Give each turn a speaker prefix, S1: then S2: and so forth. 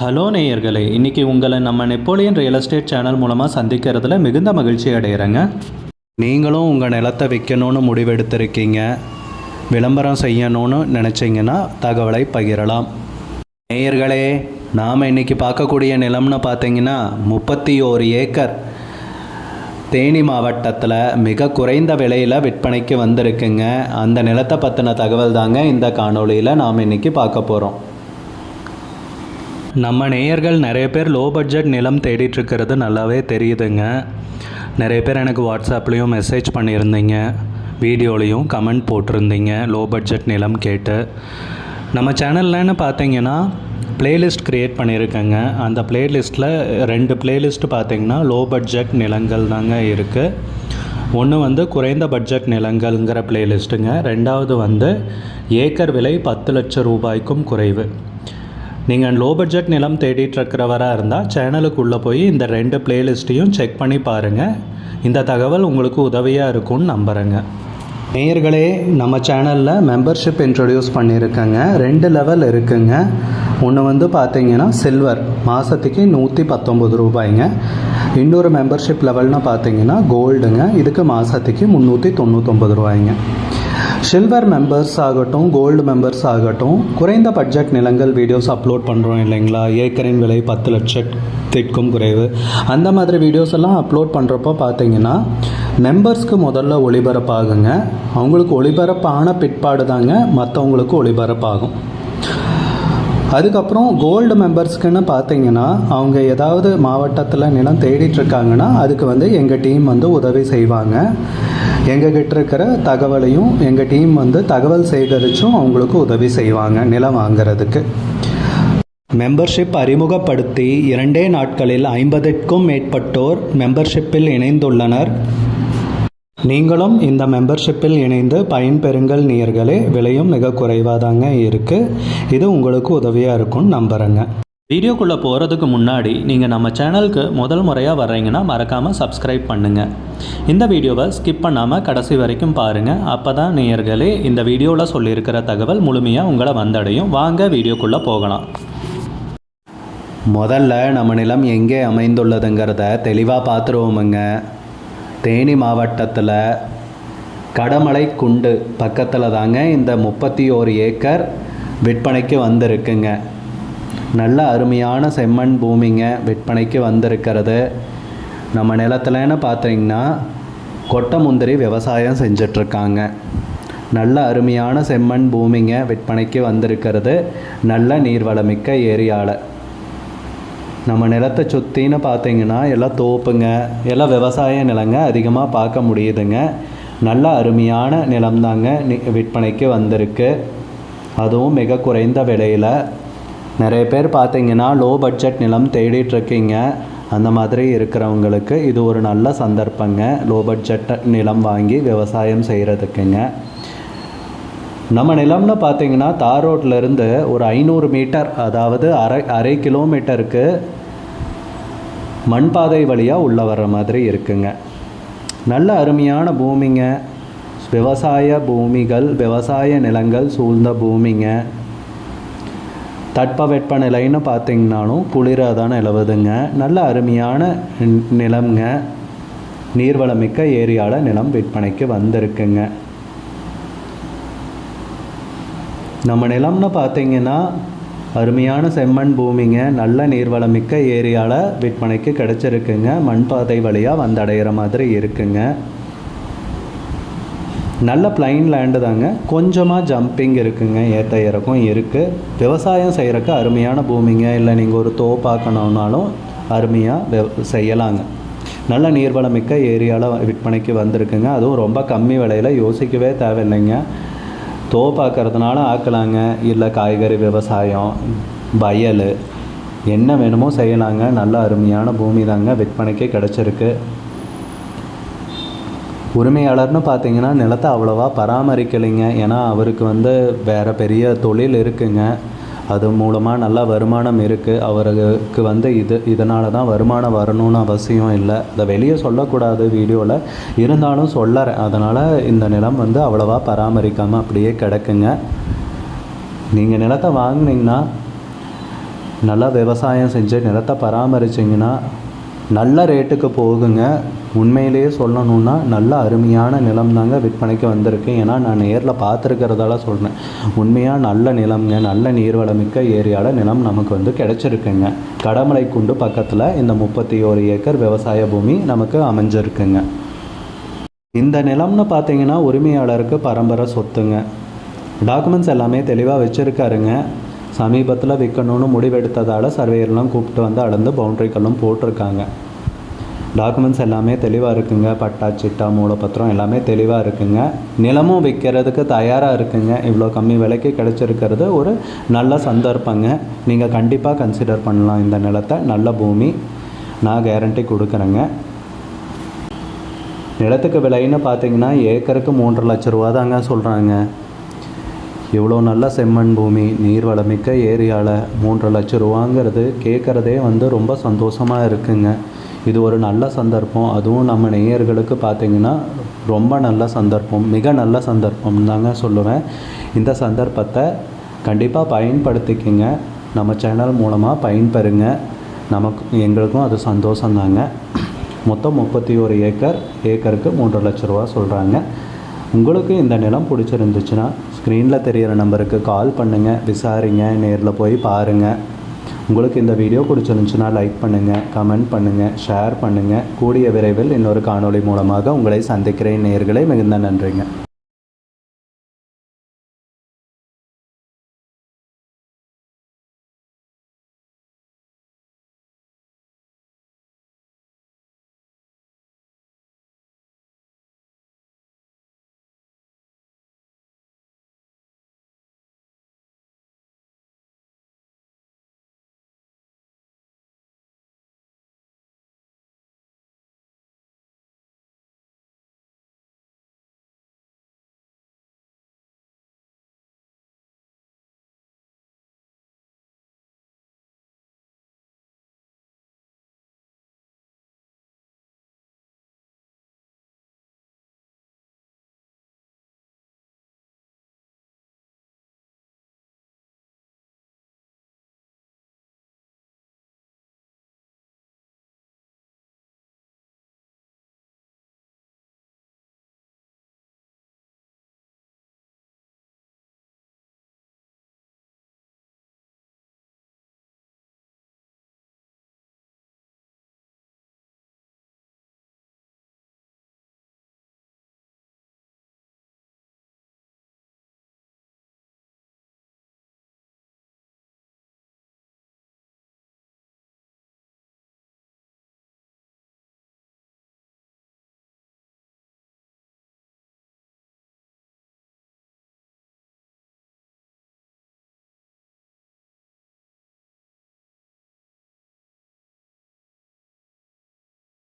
S1: Hello நேயர்களே, இன்றைக்கி உங்களை நம்ம நெப்போலியன் ரியல் எஸ்டேட் சேனல் மூலமாக சந்திக்கிறதுல மிகுந்த மகிழ்ச்சி அடைகிறேங்க. நீங்களும் உங்கள் நிலத்தை விற்கணும்னு முடிவெடுத்திருக்கீங்க, விளம்பரம் செய்யணும்னு நினச்சிங்கன்னா தகவலை பகிரலாம். நேயர்களே, நாம் இன்றைக்கி பார்க்கக்கூடிய நிலம்னு பார்த்தீங்கன்னா 31 ஏக்கர் தேனி மாவட்டத்தில் மிக குறைந்த விலையில் விற்பனைக்கு வந்திருக்குங்க. அந்த நிலத்தை பற்றின தகவல் தாங்க இந்த காணொளியில் நாம் இன்றைக்கி பார்க்க போகிறோம். நம்ம நேயர்கள் நிறைய பேர் லோ பட்ஜெட் நிலம் தேடிட்டுருக்கிறது நல்லாவே தெரியுதுங்க. நிறைய பேர் எனக்கு வாட்ஸ்அப்லேயும் மெசேஜ் பண்ணியிருந்தீங்க, வீடியோலையும் கமெண்ட் போட்டிருந்தீங்க லோ பட்ஜெட் நிலம் கேட்டு. நம்ம சேனல்லன்னு பார்த்தீங்கன்னா ப்ளேலிஸ்ட் க்ரியேட் பண்ணியிருக்கேங்க. அந்த ப்ளேலிஸ்ட்டில் 2 ப்ளேலிஸ்ட்டு பார்த்திங்கன்னா லோ பட்ஜெட் நிலங்கள் தாங்க இருக்குது. ஒன்று குறைந்த பட்ஜெட் நிலங்கள்ங்கிற ப்ளேலிஸ்ட்டுங்க. ரெண்டாவது ஏக்கர் விலை 10 லட்சம் ரூபாய்க்கும் குறைவு. நீங்கள் லோ பட்ஜெட் நிலம் தேடிட்டுருக்கிறவராக இருந்தால் சேனலுக்குள்ளே போய் இந்த 2 ப்ளேலிஸ்ட்டையும் செக் பண்ணி பாருங்கள். இந்த தகவல் உங்களுக்கு உதவியாக இருக்கும்னு நம்புகிறேங்க. நேயர்களே, நம்ம சேனலில் மெம்பர்ஷிப் இன்ட்ரடியூஸ் பண்ணியிருக்கேங்க. 2 லெவல் இருக்குங்க. ஒன்று பார்த்தீங்கன்னா சில்வர், மாதத்துக்கு 119 ரூபாய்ங்க. இன்னொரு மெம்பர்ஷிப் லெவல்னு பார்த்தீங்கன்னா கோல்டுங்க. இதுக்கு மாதத்துக்கு 399 ரூபாய்ங்க. சில்வர் மெம்பர்ஸ் ஆகட்டும், கோல்டு மெம்பர்ஸ் ஆகட்டும், குறைந்த பட்ஜெட் நிலங்கள் வீடியோஸ் அப்லோட் பண்ணுறோம் இல்லைங்களா, ஏக்கரின் விலை 10 லட்சத்திற்கும் குறைவு, அந்த மாதிரி வீடியோஸ் எல்லாம் அப்லோட் பண்ணுறப்போ பார்த்தீங்கன்னா மெம்பர்ஸ்க்கு முதல்ல ஒளிபரப்பாகுங்க. அவங்களுக்கு ஒளிபரப்பான பிற்பாடு தாங்க மற்றவங்களுக்கு ஒளிபரப்பாகும். அதுக்கப்புறம் கோல்டு மெம்பர்ஸ்க்குன்னு பார்த்தீங்கன்னா அவங்க ஏதாவது மாவட்டத்தில் நிலம் தேடிட்டுருக்காங்கன்னா அதுக்கு எங்கள் டீம் உதவி செய்வாங்க. எங்ககிட்ட இருக்கிற தகவலையும் எங்கள் டீம் தகவல் சேகரித்தும் அவங்களுக்கு உதவி செய்வாங்க நிலம் வாங்கிறதுக்கு. மெம்பர்ஷிப் அறிமுகப்படுத்தி 2 நாட்களில் 50க்கும் மேற்பட்டோர் மெம்பர்ஷிப்பில் இணைந்துள்ளனர். நீங்களும் இந்த மெம்பர்ஷிப்பில் இணைந்து பயன்பெறுங்கள் நேயர்களே. விலையும் மிக குறைவாக தாங்க இருக்குது. இது உங்களுக்கு உதவியாக இருக்கும்னு நம்புகிறேங்க. வீடியோக்குள்ளே போகிறதுக்கு முன்னாடி நீங்கள் நம்ம சேனலுக்கு முதல் முறையாக வர்றீங்கன்னா மறக்காமல் சப்ஸ்கிரைப் பண்ணுங்கள். இந்த வீடியோவை ஸ்கிப் பண்ணாமல் கடைசி வரைக்கும் பாருங்கள். அப்போ தான் நேயர்களே இந்த வீடியோவில் சொல்லியிருக்கிற தகவல் முழுமையாக உங்களை வந்தடையும். வாங்க வீடியோக்குள்ளே போகலாம். முதல்ல நம்ம நிலம் எங்கே அமைந்துள்ளதுங்கிறத தெளிவாக பார்த்துருவோமுங்க. தேனி மாவட்டத்தில் கடமலை குண்டு பக்கத்தில் தாங்க இந்த 31 ஏக்கர் விற்பனைக்கு வந்திருக்குங்க. நல்ல அருமையான செம்மண் பூமிங்க விற்பனைக்கு வந்திருக்கிறது. நம்ம நிலத்துலன்னு பார்த்தீங்கன்னா கொட்டை முந்திரி விவசாயம் செஞ்சிட்ருக்காங்க. நல்ல அருமையான செம்மண் பூமிங்க விற்பனைக்கு வந்திருக்கிறது. நல்ல நீர்வளமிக்க ஏரியாவில் நம்ம நிலத்தை சுற்றின்னு பார்த்தீங்கன்னா எல்லாம் தோப்புங்க, எல்லாம் விவசாய நிலங்க அதிகமாக பார்க்க முடியுதுங்க. நல்ல அருமையான நிலம்தாங்க விற்பனைக்கு வந்திருக்கு. அதுவும் மிக குறைந்த விலையில். நிறைய பேர் பார்த்தீங்கன்னா லோ பட்ஜெட் நிலம் தேடிட்டுருக்கீங்க. அந்த மாதிரி இருக்கிறவங்களுக்கு இது ஒரு நல்ல சந்தர்ப்பங்க, லோ பட்ஜெட் நிலம் வாங்கி விவசாயம் செய்கிறதுக்குங்க. நம்ம நிலம்னு பார்த்தீங்கன்னா தார் ரோட்லேருந்து ஒரு 500 மீட்டர், அதாவது அரை கிலோமீட்டருக்கு மண்பாதை வழியாக உள்ள வர்ற மாதிரி இருக்குங்க. நல்ல அருமையான பூமிங்க, விவசாய பூமிகள், விவசாய நிலங்கள் சூழ்ந்த பூமிங்க. தட்பவெட்ப நிலைன்னு பார்த்தீங்கன்னாலும் குளிராக தான் நிலவுதுங்க. நல்ல அருமையான நிலம்ங்க. நீர்வளமிக்க ஏரியாவில் நிலம் விற்பனைக்கு வந்திருக்குங்க. நம்ம நிலம்னு பார்த்தீங்கன்னா அருமையான செம்மண் பூமிங்க. நல்ல நீர்வளமிக்க ஏரியாவில் விற்பனைக்கு கிடச்சிருக்குங்க. மண்பாதை வழியாக வந்தடைகிற மாதிரி இருக்குங்க. நல்ல பிளைன் லேண்டு தாங்க. கொஞ்சமாக ஜம்பிங் இருக்குங்க, ஏற்ற இறக்கம் இருக்குது. விவசாயம் செய்கிறக்கு அருமையான பூமிங்க. இல்லை நீங்கள் ஒரு தோப்பாக்கணுன்னாலும் அருமையாக செய்யலாங்க. நல்ல நீர்வளமிக்க ஏரியாவில் விற்பனைக்கு வந்திருக்குங்க. அதுவும் ரொம்ப கம்மி விலையில், யோசிக்கவே தேவையில்லைங்க. தோப்பாக்கிறதுனால ஆக்கலாங்க, இல்லை காய்கறி விவசாயம், வயல், என்ன வேணுமோ செய்யலாங்க. நல்ல அருமையான பூமி தாங்க விற்பனைக்கு கிடச்சிருக்கு. உரிமையாளர்னு பார்த்தீங்கன்னா நிலத்தை அவ்வளோவா பராமரிக்கலைங்க. ஏன்னா அவருக்கு வேறு பெரிய தொழில் இருக்குங்க. அது மூலமாக நல்ல வருமானம் இருக்குது அவருக்கு. இதனால தான் வருமானம் வரணும்னு அவசியம் இல்லை. அதை வெளியே சொல்லக்கூடாது வீடியோவில், இருந்தாலும் சொல்லறேன். அதனால் இந்த நிலம் அவ்வளோவா பராமரிக்காமல் அப்படியே கிடக்குங்க. நீங்கள் நிலத்தை வாங்கினீங்கன்னா நல்லா விவசாயம் செஞ்சு நிலத்தை பராமரிச்சிங்கன்னா நல்ல ரேட்டுக்கு போகுங்க. உண்மையிலேயே சொல்லணுன்னா நல்ல அருமையான நிலம் தாங்க விற்பனைக்கு வந்திருக்கு. ஏன்னா நான் நேரில் பார்த்துருக்கிறதால சொல்கிறேன். உண்மையாக நல்ல நிலம்ங்க, நல்ல நீர்வளமிக்க ஏரியாவில் நிலம் நமக்கு வந்து கிடச்சிருக்குங்க. கடமலைக்குண்டு பக்கத்தில் இந்த 31 ஏக்கர் விவசாய பூமி நமக்கு அமைஞ்சிருக்குங்க. இந்த நிலம்னு பார்த்தீங்கன்னா உரிமையாளருக்கு பரம்பரை சொத்துங்க. டாக்குமெண்ட்ஸ் எல்லாமே தெளிவாக வச்சுருக்காருங்க. சமீபத்தில் விற்கணும்னு முடிவெடுத்ததால் சர்வேயர்லாம் கூப்பிட்டு வந்து அளந்து பவுண்ட்ரிக்கெல்லாம் போட்டிருக்காங்க. டாக்குமெண்ட்ஸ் எல்லாமே தெளிவாக இருக்குங்க. பட்டா சிட்டா மூலப்பத்திரம் எல்லாமே தெளிவாக இருக்குங்க. நிலமும் விற்கிறதுக்கு தயாராக இருக்குங்க. இவ்வளோ கம்மி விலைக்கு கிடச்சிருக்கிறது ஒரு நல்ல சந்தர்ப்பங்க. நீங்கள் கண்டிப்பாக கன்சிடர் பண்ணலாம் இந்த நிலத்தை. நல்ல பூமி, நான் கேரண்டி கொடுக்குறேங்க. நிலத்துக்கு விலைன்னு பார்த்தீங்கன்னா ஏக்கருக்கு 3.5 லட்ச ரூபா தாங்க சொல்கிறாங்க. இவ்வளோ நல்ல செம்மண் பூமி, நீர்வளமிக்க ஏரியாவில் 3.5 லட்ச ரூபாங்கிறது கேட்குறதே வந்து ரொம்ப சந்தோஷமாக இருக்குங்க. இது ஒரு நல்ல சந்தர்ப்பம். அதுவும் நம்ம நேயர்களுக்கு பார்த்திங்கன்னா ரொம்ப நல்ல சந்தர்ப்பம், மிக நல்ல சந்தர்ப்பம் தாங்க சொல்லுவேன். இந்த சந்தர்ப்பத்தை கண்டிப்பாக பயன்படுத்திக்கிங்க. நம்ம சேனல் மூலமாக பயன்பெறுங்க. எங்களுக்கும் அது சந்தோஷந்தாங்க. மொத்தம் 31 ஏக்கர், ஏக்கருக்கு 3.5 லட்ச ரூபா சொல்கிறாங்க. உங்களுக்கு இந்த நிலம் பிடிச்சிருந்துச்சுன்னா ஸ்க்ரீனில் தெரிகிற நம்பருக்கு கால் பண்ணுங்கள், விசாரிங்க, நேரில் போய் பாருங்கள். உங்களுக்கு இந்த வீடியோ பிடிச்சிருந்துச்சுன்னா லைக் பண்ணுங்கள், கமெண்ட் பண்ணுங்கள், ஷேர் பண்ணுங்கள். கூடிய விரைவில் இன்னொரு காணொளி மூலமாக உங்களை சந்திக்கிறேன் நேயர்களே. மிகுந்த நன்றிங்க.